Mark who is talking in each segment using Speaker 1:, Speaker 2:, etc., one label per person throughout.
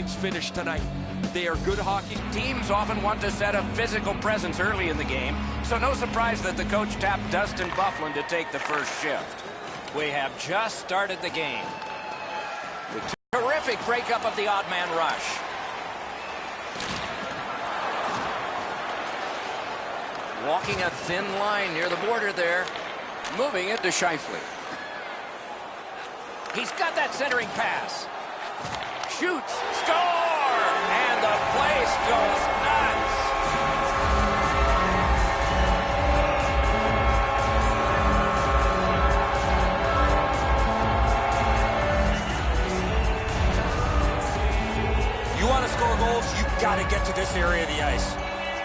Speaker 1: Knights finish tonight. They are good hockey.
Speaker 2: Teams often want to set a physical presence early in the game, so no surprise that the coach tapped Dustin Byfuglien to take the first shift. We have just started the game. The terrific breakup of the odd man rush. Walking a thin line near the border there. Moving it to Scheifele. He's got that centering pass. Shoots. Score! And the place goes nuts.
Speaker 3: You want to score goals, you've got to get to this area of the ice.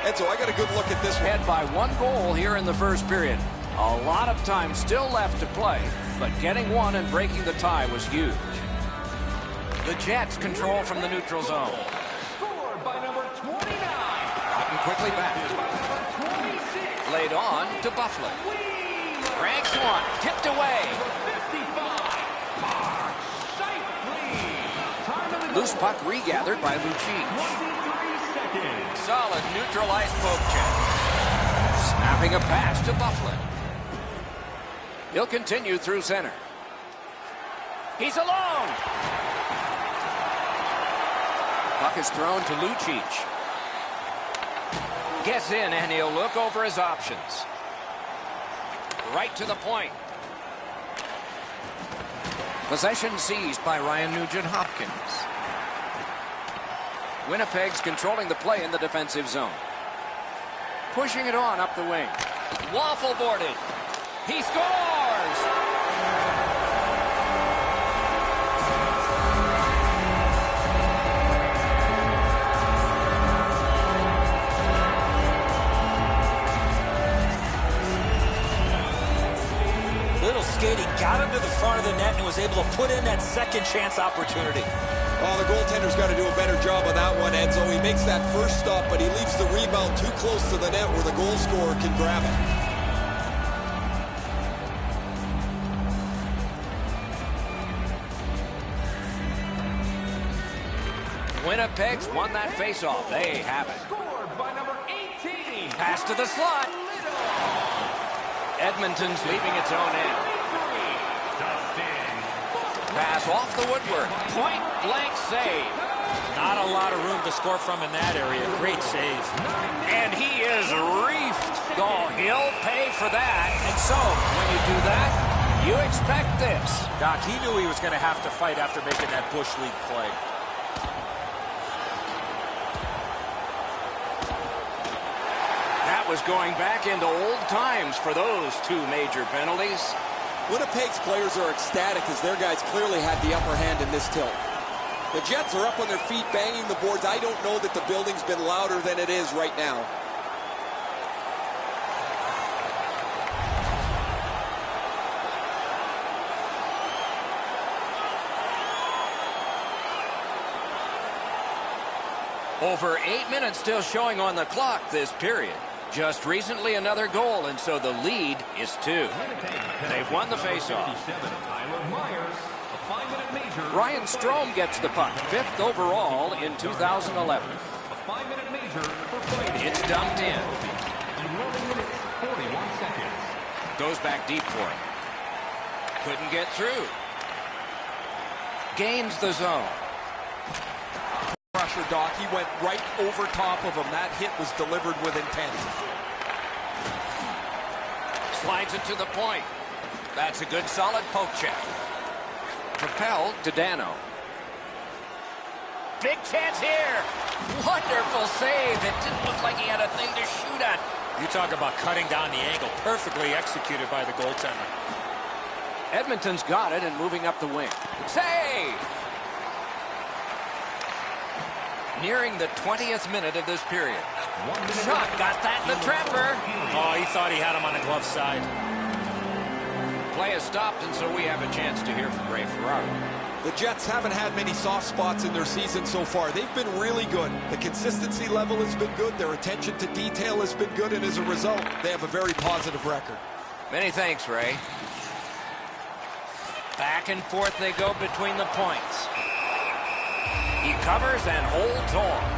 Speaker 4: And so I got a good look at this one.
Speaker 2: Ahead by 1 goal here in the first period. A lot of time still left to play, but getting one and breaking the tie was huge. The Jets control from the neutral zone.
Speaker 5: Scored by number 29.
Speaker 2: Gotten quickly back. Laid on to Byfuglien. Ranks one. Tipped away. Loose puck regathered by Lucic. Solid neutral ice poke check. Snapping a pass to Byfuglien. He'll continue through center. He's alone. Puck is thrown to Lucic. Gets in and he'll look over his options. Right to the point. Possession seized by Ryan Nugent-Hopkins. Winnipeg's controlling the play in the defensive zone. Pushing it on up the wing. Waffle boarded. He scores!
Speaker 3: Little skating got him to the front of the net and was able to put in that second chance opportunity.
Speaker 4: Oh, the goaltender's got to do a better job of that one, Enzo. He makes that first stop, but he leaves the rebound too close to the net where the goal scorer can grab it.
Speaker 2: Winnipeg's won that faceoff. They have it.
Speaker 5: Scored by number 18.
Speaker 2: Pass to the slot. Edmonton's leaving its own end. Pass off the woodwork. Point blank save.
Speaker 3: Not a lot of room to score from in that area. Great save.
Speaker 2: And he is reefed. Oh, he'll pay for that. And so, when you do that, you expect this.
Speaker 3: Doc, he knew he was going to have to fight after making that Bush League play.
Speaker 2: That was going back into old times for those two major penalties.
Speaker 4: Winnipeg's players are ecstatic as their guys clearly had the upper hand in this tilt. The Jets are up on their feet, banging the boards. I don't know that the building's been louder than it is right now.
Speaker 2: Over 8 minutes still showing on the clock this period. Just recently another goal, and so the lead is 2. They've won the faceoff. Ryan Strome gets the puck, 5th overall in 2011. It's dumped in. Goes back deep for it. Couldn't get through. Gains the zone.
Speaker 1: Pressure, Doc. He went right over top of him. That hit was delivered with intent.
Speaker 2: Slides it to the point. That's a good solid poke check. Propelled to Dano. Big chance here. Wonderful save. It didn't look like he had a thing to shoot at.
Speaker 3: You talk about cutting down the angle. Perfectly executed by the goaltender.
Speaker 2: Edmonton's got it and moving up the wing. Save! Nearing the 20th minute of this period. Shot got that in the trapper.
Speaker 3: Oh, he thought he had him on the glove side.
Speaker 2: Play has stopped, and so we have a chance to hear from Ray Ferraro.
Speaker 4: The Jets haven't had many soft spots in their season so far. They've been really good. The consistency level has been good. Their attention to detail has been good, and as a result, they have a very positive record.
Speaker 2: Many thanks, Ray. Back and forth they go between the points. He covers and holds on.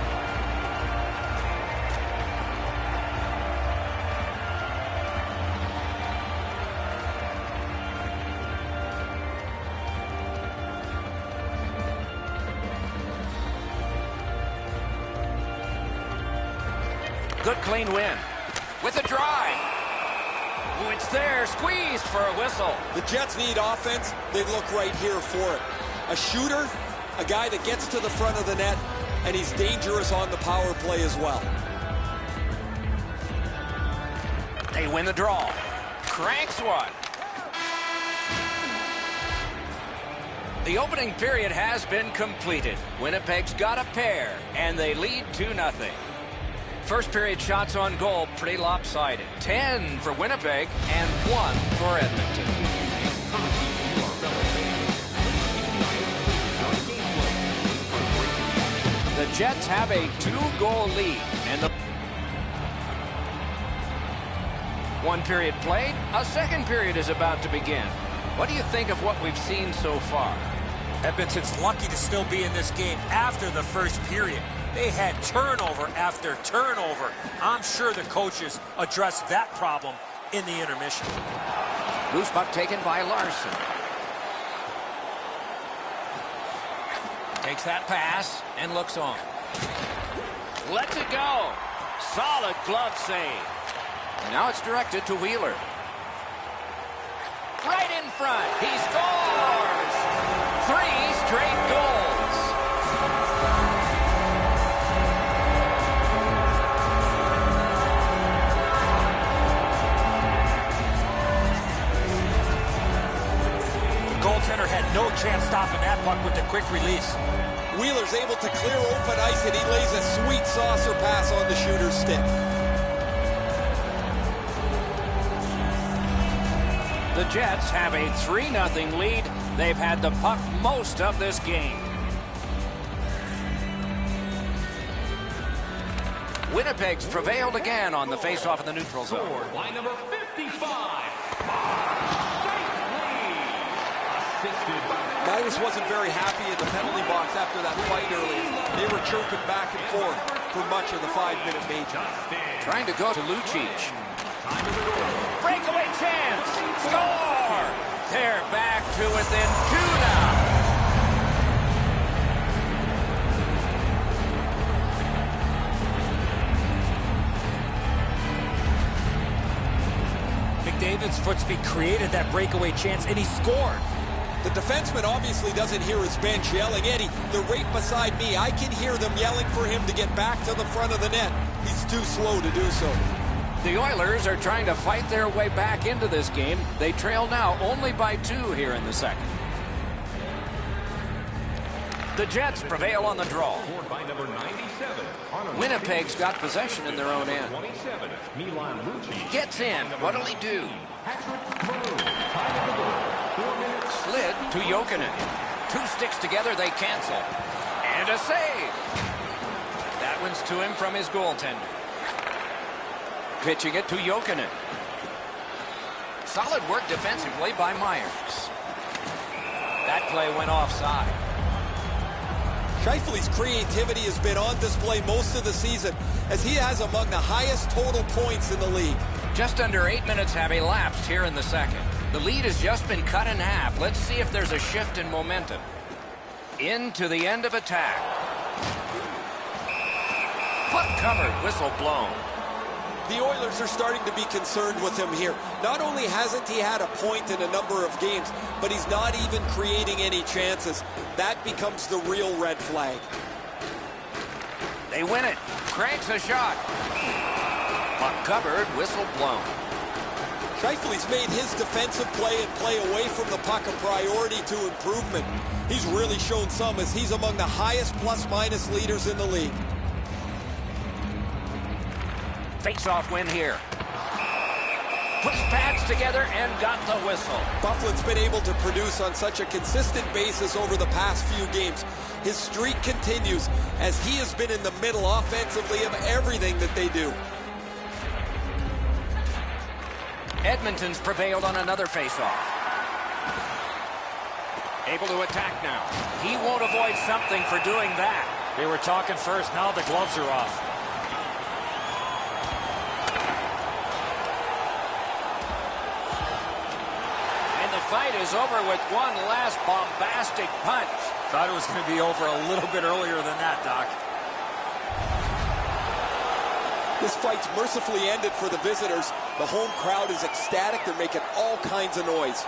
Speaker 2: Good clean win. With a drive. Oh, it's there. Squeezed for a whistle.
Speaker 4: The Jets need offense. They look right here for it. A shooter, a guy that gets to the front of the net, and he's dangerous on the power play as well.
Speaker 2: They win the draw. Cranks one. The opening period has been completed. Winnipeg's got a pair, and they lead 2-0. First period shots on goal, pretty lopsided. 10 for Winnipeg and 1 for Edmonton. The Jets have a 2-goal lead, and the one period played, a second period is about to begin. What do you think of what we've seen so far?
Speaker 3: Edmonton's lucky to still be in this game after the first period. They had turnover after turnover. I'm sure the coaches addressed that problem in the intermission.
Speaker 2: Loose puck taken by Larson. Takes that pass and looks on. Lets it go. Solid glove save. Now it's directed to Wheeler. Right in front. He scores! 3 straight goals.
Speaker 3: Goaltender had no chance stopping that puck with the quick release.
Speaker 4: Wheeler's able to clear open ice, and he lays a sweet saucer pass on the shooter's stick.
Speaker 2: The Jets have a 3-0 lead. They've had the puck most of this game. Winnipeg's prevailed again on the faceoff in the neutral zone.
Speaker 5: By number 55.
Speaker 4: Myers wasn't very happy in the penalty box after that fight earlier. They were chirping back and forth for much of the 5-minute major.
Speaker 2: Trying to go to Lucic. Breakaway chance. Score! They're back to within 2 now.
Speaker 3: McDavid's foot speed created that breakaway chance, and he scored.
Speaker 4: The defenseman obviously doesn't hear his bench yelling. Eddie, they're right beside me. I can hear them yelling for him to get back to the front of the net. He's too slow to do so.
Speaker 2: The Oilers are trying to fight their way back into this game. They trail now only by 2 here in the second. The Jets prevail on the draw.
Speaker 5: By number 97.
Speaker 2: Winnipeg's got possession in their own end.
Speaker 5: 27. Milan Lucic.
Speaker 2: Gets in. What'll he do? Slid to Jokinen. 2 sticks together, they cancel. And a save. That one's to him from his goaltender. Pitching it to Jokinen. Solid work defensively by Myers. That play went offside.
Speaker 4: Scheifele's creativity has been on display most of the season, as he has among the highest total points in the league.
Speaker 2: Just under 8 minutes have elapsed here in the second. The lead has just been cut in half. Let's see if there's a shift in momentum. Into the end of attack. Puck covered, whistle blown.
Speaker 4: The Oilers are starting to be concerned with him here. Not only hasn't he had a point in a number of games, but he's not even creating any chances. That becomes the real red flag.
Speaker 2: They win it. Cranks a shot. Puck covered, whistle blown.
Speaker 4: Scheifele's made his defensive play and play away from the puck a priority to improvement. He's really shown some, as he's among the highest plus-minus leaders in the league.
Speaker 2: Face-off win here. Puts pads together and got the whistle.
Speaker 4: Bufflin's been able to produce on such a consistent basis over the past few games. His streak continues, as he has been in the middle offensively of everything that they do. Edmonton's prevailed on another face-off.
Speaker 2: Able to attack now. He won't avoid something for doing that.
Speaker 3: They were talking first. Now the gloves are off.
Speaker 2: And the fight is over with one last bombastic punch.
Speaker 3: Thought it was going to be over a little bit earlier than that, Doc.
Speaker 4: This fight's mercifully ended for the visitors. The home crowd is ecstatic. They're making all kinds of noise.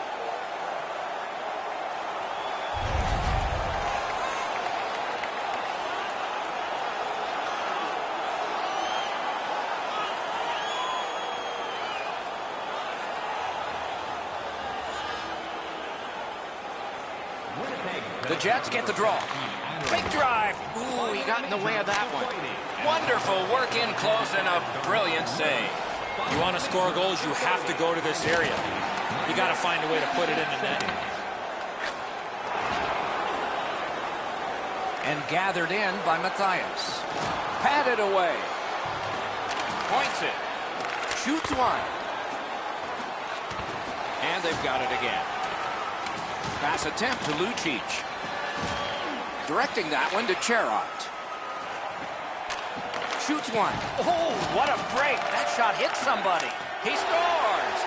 Speaker 2: The Jets get the draw. Big drive. Ooh, he got in the way of that one. Wonderful work in close and a brilliant save.
Speaker 3: You want to score goals, you have to go to this area. You got to find a way to put it in the net.
Speaker 2: And gathered in by Matthias. Patted away. Points it. Shoots one. And they've got it again. Pass attempt to Lucic. Directing that one to Cherot. Shoots one. Oh, what a break. That shot hit somebody. He scores.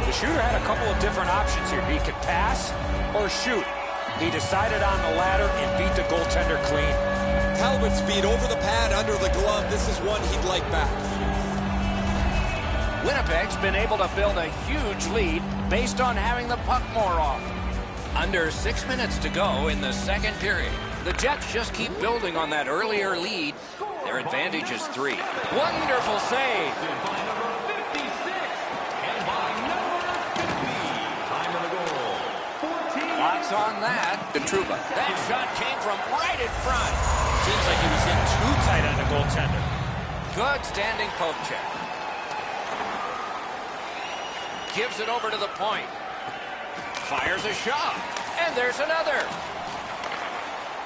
Speaker 3: The shooter had a couple of different options here. He could pass or shoot. He decided on the latter and beat the goaltender clean.
Speaker 4: Talbot's feet over the pad, under the glove. This is one he'd like back.
Speaker 2: Winnipeg's been able to build a huge lead based on having the puck more often. Under 6 minutes to go in the second period. The Jets just keep building on that earlier lead. Their advantage is 3. Wonderful save.
Speaker 5: By number 56 and by number 50. Time of the goal. 14.
Speaker 2: Lots on that. Truba. That shot came from right in front.
Speaker 3: Seems like he was in too tight on the goaltender.
Speaker 2: Good standing poke check. Gives it over to the point. Fires a shot. And there's another.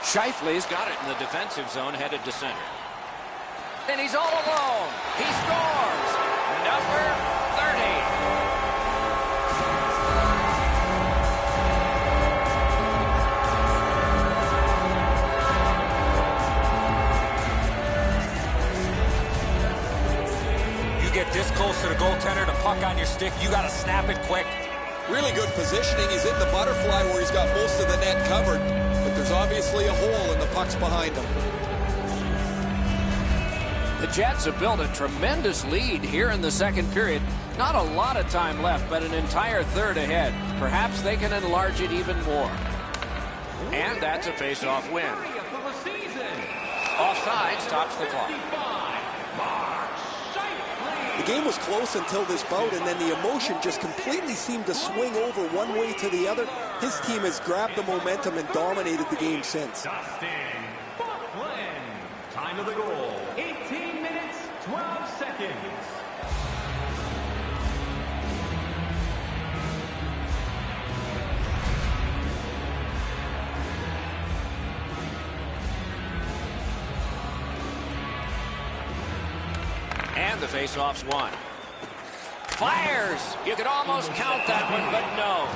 Speaker 2: Scheifele's got it in the defensive zone, headed to center. And he's all alone. He scores. Number 30.
Speaker 3: Get this close to the goaltender, the puck on your stick, you got to snap it quick.
Speaker 4: Really good positioning. He's in the butterfly where he's got most of the net covered, but there's obviously a hole and the puck's behind him.
Speaker 2: The Jets have built a tremendous lead here in the second period. Not a lot of time left, but an entire third ahead. Perhaps they can enlarge it even more. And that's a face-off win. Offside stops the clock.
Speaker 4: The game was close until this bout, and then the emotion just completely seemed to swing over one way to the other. His team has grabbed the momentum and dominated the game since.
Speaker 5: Dustin Bufflin. Time of the goal. 18 minutes, 12 seconds.
Speaker 2: And the face-off's won. Fires! You could almost count that one, but no.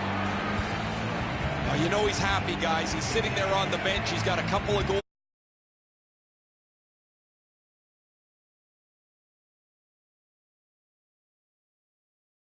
Speaker 4: You know he's happy, guys. He's sitting there on the bench. He's got a couple of goals.